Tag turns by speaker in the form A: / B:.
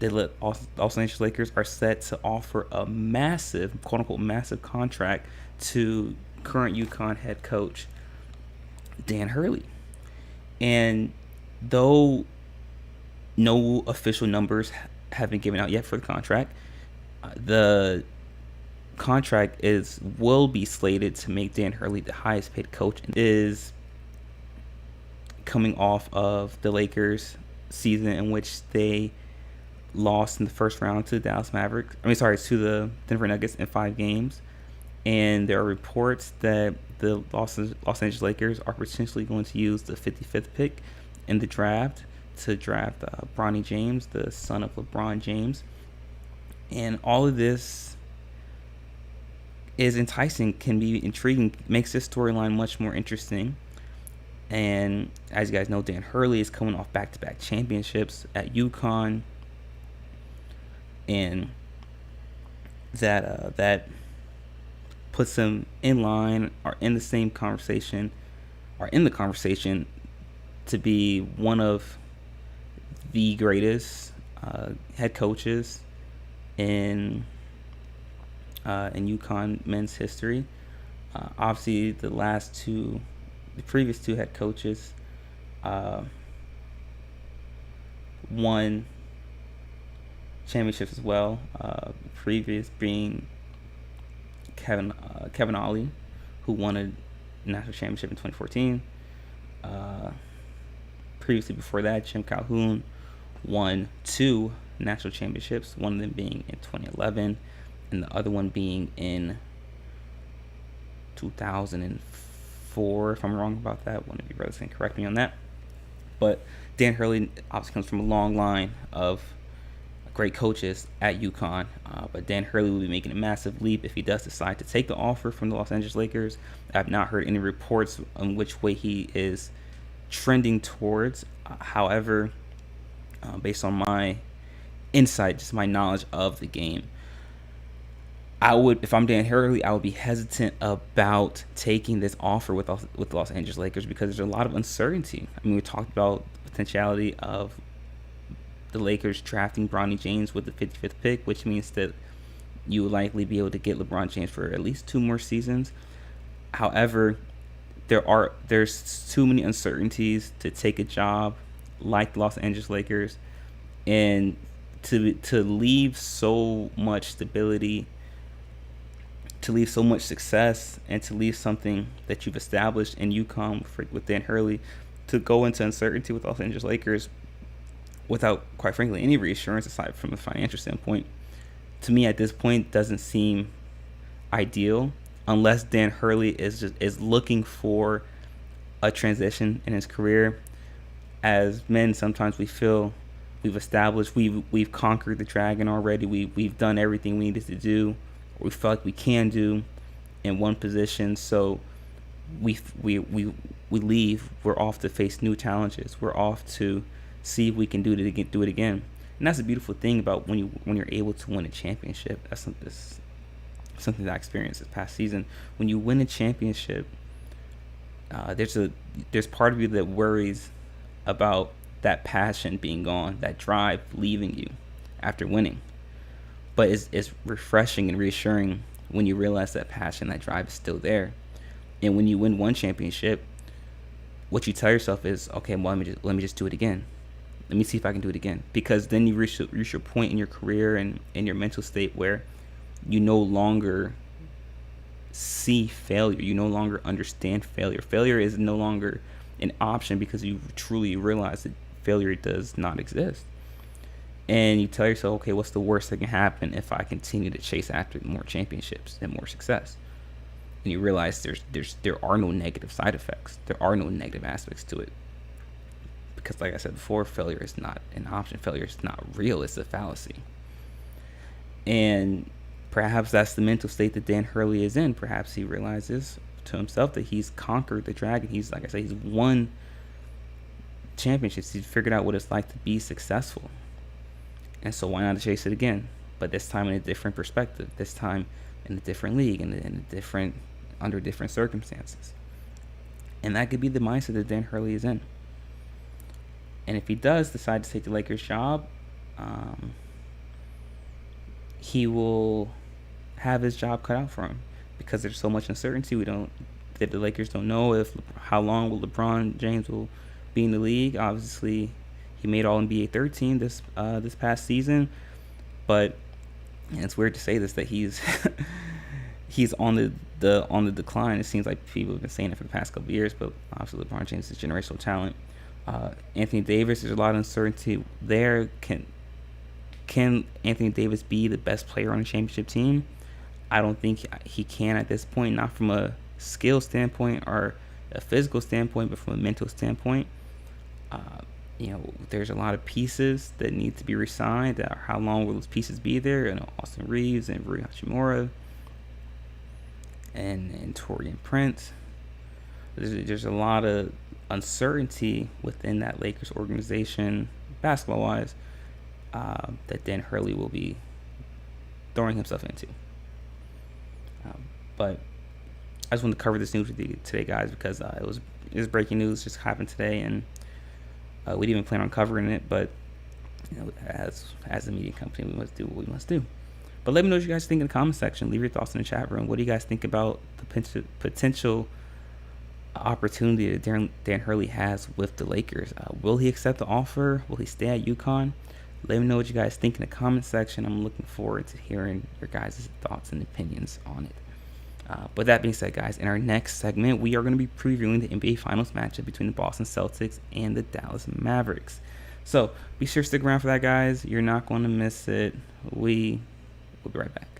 A: The Los Angeles Lakers are set to offer a massive, quote unquote, massive contract to current UConn head coach Dan Hurley. And though no official numbers have been given out yet for the contract, the contract will be slated to make Dan Hurley the highest paid coach. And is coming off of the Lakers season in which they lost in the first round to the Dallas Mavericks. To the Denver Nuggets in 5 games. And there are reports that the Los Angeles Lakers are potentially going to use the 55th pick in the draft to draft Bronny James, the son of LeBron James. And all of this is enticing, can be intriguing, makes this storyline much more interesting. And as you guys know, Dan Hurley is coming off back-to-back championships at UConn, and that puts him in line, or in the same conversation, or in the conversation to be one of the greatest head coaches in UConn men's history. Obviously, the previous 2 head coaches won championships as well. Previous being Kevin Ollie, who won a national championship in 2014. Previously, before that, Jim Calhoun won 2 national championships, one of them being in 2011 and the other one being in 2004. If I'm wrong about that, one of you brothers can correct me on that. But Dan Hurley obviously comes from a long line of great coaches at UConn, but Dan Hurley will be making a massive leap if he does decide to take the offer from the Los Angeles Lakers. I've not heard any reports on which way he is trending towards. However, based on my insight, just my knowledge of the game, if I'm Dan Hurley, I would be hesitant about taking this offer with the Los Angeles Lakers because there's a lot of uncertainty. I mean, we talked about the potentiality of the Lakers drafting Bronny James with the 55th pick, which means that you will likely be able to get LeBron James for at least 2 more seasons. However, there's too many uncertainties to take a job like the Los Angeles Lakers, and to leave so much stability, to leave so much success, and to leave something that you've established in UConn with Dan Hurley, to go into uncertainty with Los Angeles Lakers without, quite frankly, any reassurance aside from a financial standpoint, to me at this point doesn't seem ideal, unless Dan Hurley is looking for a transition in his career. As men, sometimes we feel we've established, we've conquered the dragon already. We've done everything we needed to do, or we feel like we can do in one position. So we leave. We're off to face new challenges. We're off to see if we can do it again. And that's a beautiful thing about when you're able to win a championship. That's something that I experienced this past season. When you win a championship, there's part of you that worries about that passion being gone, that drive leaving you after winning. But it's refreshing and reassuring when you realize that passion, that drive is still there. And when you win one championship, what you tell yourself is, okay, well, let me just do it again. Let me see if I can do it again. Because then you reach your point in your career and in your mental state where you no longer see failure. You no longer understand failure. Failure is no longer an option because you truly realize that failure does not exist. And you tell yourself, okay, what's the worst that can happen if I continue to chase after more championships and more success? And you realize there are no negative side effects. There are no negative aspects to it. Because like I said before, failure is not an option. Failure is not real. It's a fallacy. And perhaps that's the mental state that Dan Hurley is in. Perhaps he realizes to himself that he's conquered the dragon. He's, like I said, he's won championships. He's figured out what it's like to be successful. And so why not chase it again? But this time in a different perspective. This time in a different league, under different circumstances. And that could be the mindset that Dan Hurley is in. And if he does decide to take the Lakers job, he will have his job cut out for him because there's so much uncertainty. The Lakers don't know how long will LeBron James will be in the league. Obviously, he made All NBA third team this past season, but it's weird to say this, that he's he's on the decline. It seems like people have been saying it for the past couple of years, but obviously LeBron James is generational talent. Anthony Davis, there's a lot of uncertainty there. Can Anthony Davis be the best player on a championship team? I don't think he can at this point, not from a skill standpoint or a physical standpoint, but from a mental standpoint. There's a lot of pieces that need to be re-signed. How long will those pieces be there? Austin Reeves and Rui Hachimura and Taurean Prince. There's a lot of uncertainty within that Lakers organization, basketball-wise, that Dan Hurley will be throwing himself into. But I just wanted to cover this news with you today, guys, because it was breaking news, just happened today, and we didn't even plan on covering it, but as a media company, we must do what we must do. But let me know what you guys think in the comment section. Leave your thoughts in the chat room. What do you guys think about the potential opportunity that Dan Hurley has with the Lakers? Will he accept the offer? Will he stay at UConn? Let me know what you guys think in the comment section. I'm looking forward to hearing your guys' thoughts and opinions on it. With that being said, guys, in our next segment, we are going to be previewing the NBA Finals matchup between the Boston Celtics and the Dallas Mavericks. So be sure to stick around for that, guys. You're not going to miss it. We'll be right back.